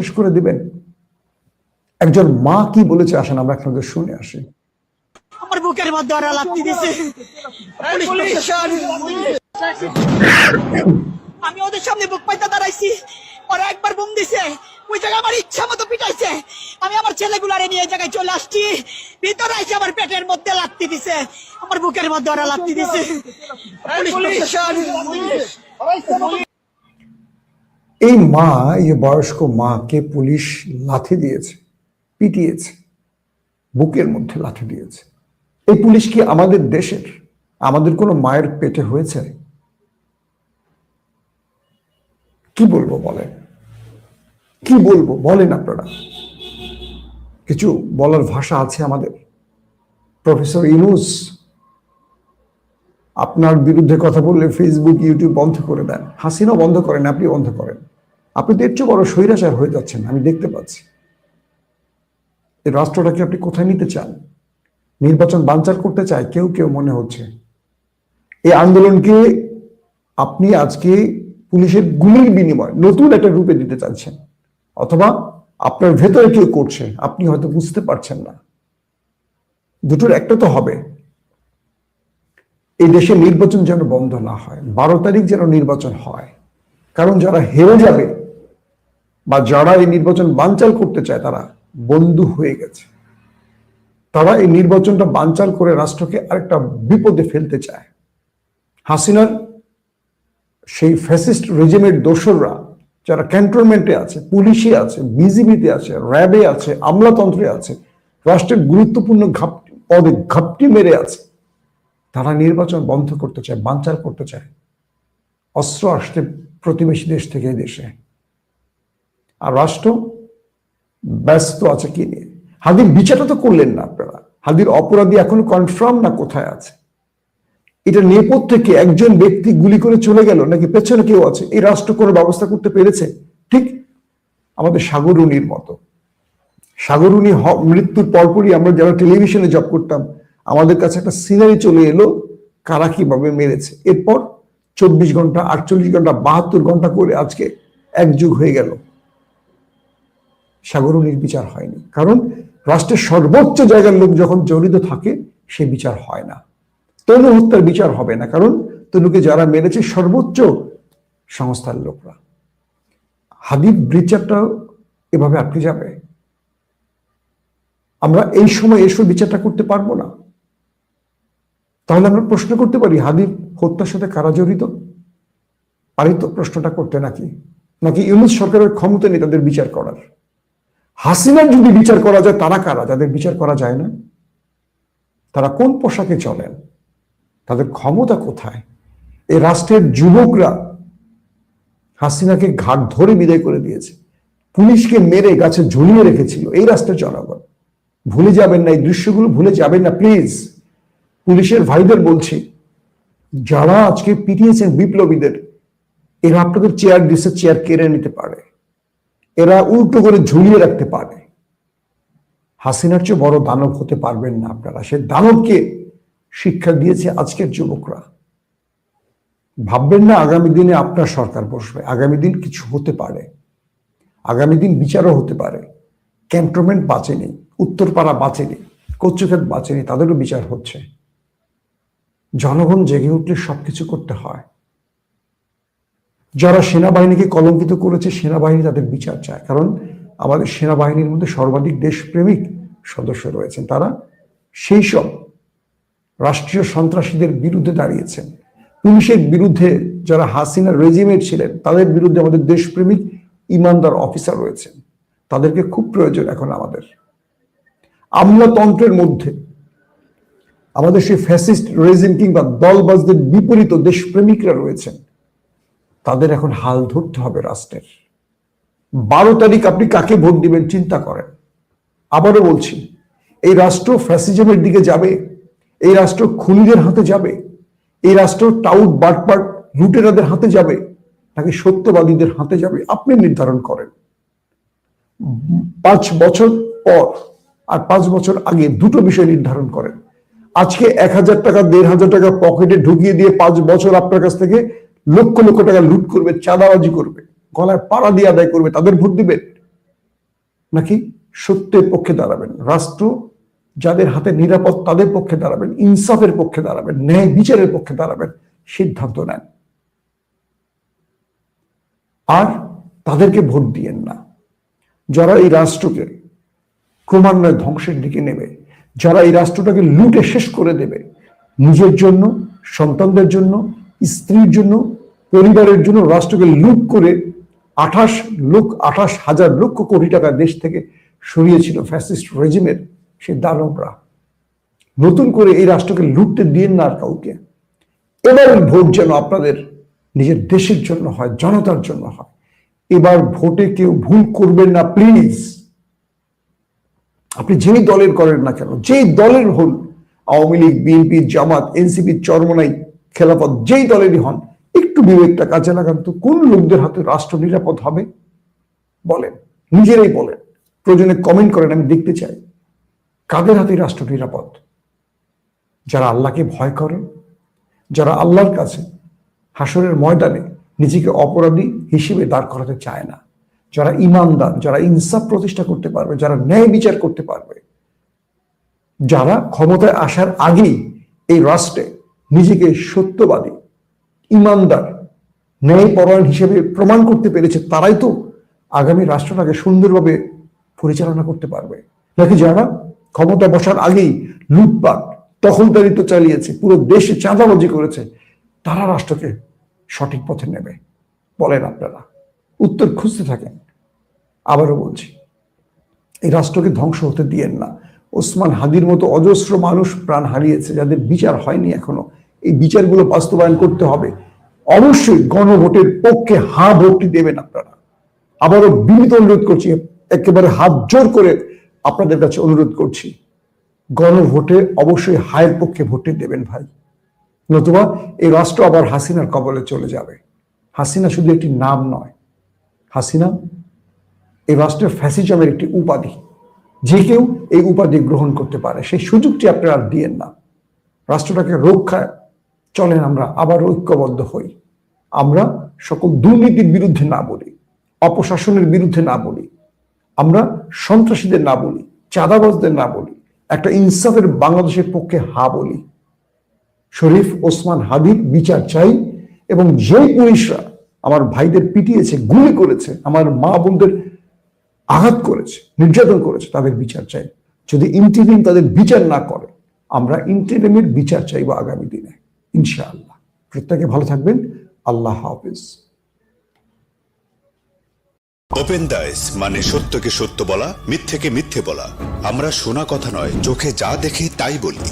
শেষ করে দিবেন। একজন মা কি বলেছে আসেন আমরা আপনাদের শুনে আসি। আমার বুকের মধ্যে ওরা লাথি দিছে, আমি ওদের সামনে বুক পাইতে দাঁড়াইছি, ওরা একবার বুম দিছে, ওই জায়গায় আমার ইচ্ছা মতো পিটাইছে। আমি আমার ছেলেগুলারে নিয়ে এই জায়গায় চলে আসছি, ভিতরে এসে আমার পেটের মধ্যে লাথি দিছে, আমার বুকের মধ্যে ওরা লাথি দিছে। এই মা, এই বয়স্ক মাকে পুলিশ লাথি দিয়েছে, পিটিয়েছে, বুকের মধ্যে লাথি দিয়েছে। এই পুলিশ কি আমাদের দেশের, আমাদের কোনো মায়ের পেটে হয়েছে? কি বলবো বলেন, কি বলবো বলেন আপনারা? কিছু বলার ভাষা আছে আমাদের? প্রফেসর ইউনূস আপনার বিরুদ্ধে কথা বললে ফেসবুক ইউটিউব বন্ধ করে দেন, হাসিনাও বন্ধ করেন, আপনি বন্ধ করেন। আপনি তো এর চেয়ে বড় স্বৈরাচার হয়ে যাচ্ছেন, আমি দেখতে পাচ্ছি। এই রাষ্ট্রটাকে আপনি কোথায় নিতে চান? নির্বাচন বানচাল করতে চায় কেউ কেউ মনে হচ্ছে। এই আন্দোলনকে আপনি আজকে পুলিশের গুলির বিনিময় নতুন একটা রূপে দিতে চাচ্ছেন, অথবা আপনার ভেতরে কেউ করছে, আপনি হয়তো বুঝতে পারছেন না। দুটোর একটা তো হবে। এই দেশে নির্বাচন যেন বন্ধ না হয়, 12 তারিখ যেন নির্বাচন হয়। কারণ যারা হেরে যাবে বা যারা এই নির্বাচন বানচাল করতে চায় তারা বন্ধু হয়ে গেছে। তারা এই নির্বাচনটা বানচাল করে রাষ্ট্রকে আরেকটা বিপদে ফেলতে চায়। হাসিনার সেই ফ্যাসিস্ট রেজিমের দোসররা যারা ক্যান্টনমেন্টে আছে, পুলিশে আছে, বিজিবিতে আছে, র্যাবে আছে, আমলাতন্ত্রে আছে, রাষ্ট্রের গুরুত্বপূর্ণ পদে ঘাপটি মেরে আছে, তারা নির্বাচন বন্ধ করতে চায়, বানচাল করতে চায়। অস্ত্র আসছে প্রতিবেশী দেশ থেকে এই দেশে, আর রাষ্ট্র ব্যস্ত আছে কি নিয়ে? হাদির বিচারটা তো করলেন না আপনারা। হাদির অপরাধী এখন কনফার্ম না কোথায় আছে? এটা নেপথ্যে থেকে একজন ব্যক্তি গুলি করে চলে গেল, নাকি পেছনে কেউ আছে? এই রাষ্ট্র কোনো ব্যবস্থা করতে পেরেছে? ঠিক আমাদের সাগরুনির মতো। সাগরুনি মৃত্যুর পরপরই আমরা যারা টেলিভিশনে জব করতাম, আমাদের কাছে একটা সিনারি চলে এলো কারা কিভাবে মেরেছে। এরপর 24 ঘন্টা, 48 ঘন্টা, 72 ঘন্টা করে আজকে এক যুগ হয়ে গেল, সাগরুনির বিচার হয়নি। কারণ রাষ্ট্রের সর্বোচ্চ জায়গার লোক যখন জড়িত থাকে সে বিচার হয় না। তনু হত্যার বিচার হবে না, কারণ তনুকে যারা মেরেছে সর্বোচ্চ সংস্থার লোকরা। হাদির বিচারটা এভাবে আটকে যাবে? আমরা এই সময় এসব বিচারটা করতে পারবো না। তাহলে আমরা প্রশ্ন করতে পারি, হাদির হত্যার সাথে কারা জড়িত? পারি তো প্রশ্নটা করতে, নাকি ইউনূস সরকারের ক্ষমতা নেই তাদের বিচার করার? হাসিনার যদি বিচার করা যায়, তারা কারা যাদের বিচার করা যায় না? তারা কোন পোশাকে চলেন? তাদের ক্ষমতা কোথায়? এই রাষ্ট্রের যুবকরা হাসিনাকে ঘাট ধরে বিদায় করে দিয়েছে, পুলিশকে মেরে গাছে ঝুলিয়ে রেখেছিল এই রাষ্ট্রের জনগণ। ভুলে যাবেন না, এই দৃশ্যগুলো ভুলে যাবেন না প্লিজ। পুলিশের ভাইদের বলছি, যারা আজকে পিটিয়েছেন বিপ্লবীদের, এরা আপনাদের চেয়ার দিচ্ছে, চেয়ার কেড়ে নিতে পারে, এরা উল্টো করে ঝুলিয়ে রাখতে পারে। হাসিনার চেয়ে বড় দানব হতে পারবেন না আপনারা। সে দানবকে শিক্ষা দিয়েছে আজকের যুবকরা। ভাববেন না আগামী দিনে আপনার সরকার বসবে, আগামী দিন কিছু হতে পারে, আগামী দিন বিচারও হতে পারে। ক্যান্টনমেন্ট বাঁচেনি, উত্তরপাড়া বাঁচেনি, কচুক্ষেত বাঁচেনি, তাদেরও বিচার হচ্ছে। জনগণ জেগে উঠলে সবকিছু করতে হয়। যারা সেনাবাহিনীকে কলঙ্কিত করেছে, সেনাবাহিনী তাদের বিচার চায়, কারণ আমাদের সেনাবাহিনীর মধ্যে সর্বাধিক দেশপ্রেমিক সদস্য রয়েছেন। তারা সেই সব রাষ্ট্রীয় সন্ত্রাসীদের বিরুদ্ধে দাঁড়িয়েছেন। পুলিশের বিরুদ্ধে যারা হাসিনা রেজিমের ছিলেন, তাদের বিরুদ্ধে আমাদের দেশপ্রেমিক ইমানদার অফিসার রয়েছেন। তাদেরকে খুব প্রয়োজন এখন আমাদের। আমলাতন্ত্রের মধ্যে আমাদের সেই ফ্যাসিস্ট রেজিম কিংবা দলবাজদের বিপরীত দেশপ্রেমিকরা রয়েছেন, তাদের এখন হাল ধরতে হবে রাষ্ট্রের। 12 তারিখ আপনি কাকে ভোট দিবেন চিন্তা করেন। আবারও বলছি, এই রাষ্ট্র ফ্যাসিজমের দিকে যাবে, এই রাষ্ট্র খুনিদের হাতে যাবে, এই রাষ্ট্র টাউট বাটপাট লুটেরাদের হাতে যাবে, নাকি সত্যবাদীদের হাতে যাবে? আপনি নির্ধারণ করেন। 5 বছর পর আর 5 বছর আগে দুটো বিষয় নির্ধারণ করেন। আজকে 1000 টাকা 1500 টাকা পকেটে ঢুকিয়ে দিয়ে 5 বছর আপনার কাছ থেকে লক্ষ লক্ষ টাকা লুট করবে, চাঁদাবাজি করবে, গলায় পাড়া দিয়ে আদায় করবে, তাদের ভোট দিবেন? নাকি সত্যের পক্ষে দাঁড়াবেন? রাষ্ট্র যাদের হাতে নিরাপদ তাদের পক্ষে দাঁড়াবেন, ইনসাফের পক্ষে দাঁড়াবেন, ন্যায় বিচারের পক্ষে দাঁড়াবেন, সিদ্ধান্ত নেন। আর তাদেরকে ভোট দিয়েন না যারা এই রাষ্ট্রকে ক্রমান্বয়ে ধ্বংসের দিকে নেবে, যারা এই রাষ্ট্রটাকে লুটে শেষ করে দেবে, নিজের জন্য, সন্তানদের জন্য, স্ত্রীর জন্য, পরিবারের জন্য রাষ্ট্রকে লুট করে 28,000 লক্ষ কোটি টাকা দেশ থেকে সরিয়েছিল ফ্যাসিস্ট রেজিমের সেই দানবরা। নতুন করে এই রাষ্ট্রকে লুটতে দিন না আর কাউকে। এবার ভোট যেন আপনাদের নিজের দেশের জন্য হয়, জনতার জন্য হয়। এবার ভোটে কেউ ভুল করবেন না প্লিজ। আপনি যেই দলের করেন না কেন, যেই দলের হন, আওয়ামী লীগ, বিএনপি, জামাত, এনসিপি, চরমনাই, খেলাফত, যেই দলেরই হন, একটু বিবেকটা কাজে লাগান তো। কোন লোকদের হাতে রাষ্ট্র নিরাপদ হবে বলেন, নিজেরাই বলেন, প্রয়োজনে কমেন্ট করেন, আমি দেখতে চাই কাদের হাতে রাষ্ট্র নিরাপদ। যারা আল্লাহকে ভয় করে, যারা আল্লাহর কাছে হাসরের ময়দানে নিজেকে অপরাধী হিসেবে দাঁড় করাতে চায় না, যারা ইমানদার, যারা ইনসাফ প্রতিষ্ঠা করতে পারবে, যারা ন্যায় বিচার করতে পারবে, যারা ক্ষমতায় আসার আগেই এই রাষ্ট্রে নিজেকে সত্যবাদী, ইমানদার, ন্যায়পরায়ণ হিসেবে প্রমাণ করতে পেরেছে, তারাই তো আগামী রাষ্ট্রটাকে সুন্দরভাবে পরিচালনা করতে পারবে। নাকি যারা ক্ষমতা বসার আগেই লুটপাট, দখলদারিত্ব চালিয়েছে, পুরো দেশে চাঁদাবাজি করেছে, তারা রাষ্ট্রকে সঠিক পথে নেবে? বলেন আপনারা, উত্তর খুঁজতে থাকেন। আবারও বলছি, এই রাষ্ট্রকে ধ্বংস হতে দিয়েন না। ওসমান হাদির মতো অজস্র মানুষ প্রাণ হারিয়েছে, যাদের বিচার হয়নি এখনো। এই বিচারগুলো বাস্তবায়ন করতে হবে। অবশ্যই গণভোটের পক্ষে হ্যাঁ ভোটটি দেবেন আপনারা। আবারও বিনীত অনুরোধ করছি, একেবারে হাত জোর করে আপনাদের কাছে অনুরোধ করছি, গণভোটে অবশ্যই হায়ের পক্ষে ভোটটি দেবেন ভাই। নতুবা এই রাষ্ট্র আবার হাসিনার কবলে চলে যাবে। হাসিনা শুধু একটি নাম নয়, হাসিনা এই রাষ্ট্রের ফ্যাসিজমের একটি উপাধি। যে কেউ এই উপাধি গ্রহণ করতে পারে, সেই সুযোগটি আপনারা আর দিয়েন না। রাষ্ট্রটাকে রক্ষায় চলেন আমরা আবার ঐক্যবদ্ধ হই। আমরা সকল দুর্নীতির বিরুদ্ধে না বলি, অপশাসনের বিরুদ্ধে না বলি, আমরা সন্ত্রাসীদের না বলি, চাঁদাবাজদের না বলি, একটা ইনসাফের বাংলাদেশের পক্ষে হা বলি। শরীফ ওসমান হাদির বিচার চাই, এবং যেই পুলিশরা আমার ভাইদের পিটিয়েছে, গুলি করেছে, আমার মা বোনদের আঘাত করেছে, নির্যাতন করেছে, তাদের বিচার চাই। যদি ইন্টারিম তাদের বিচার না করে, আমরা ইন্টারিমের বিচার চাইবো আগামী দিনে ইনশাআল্লাহ। প্রত্যেকে ভালো থাকবেন। আল্লাহ হাফিজ। ওপেন দাইস মানে সত্যকে সত্য বলা, মিথ্যেকে মিথ্যে বলা। আমরা শোনা কথা নয়, চোখে যা দেখি তাই বলি।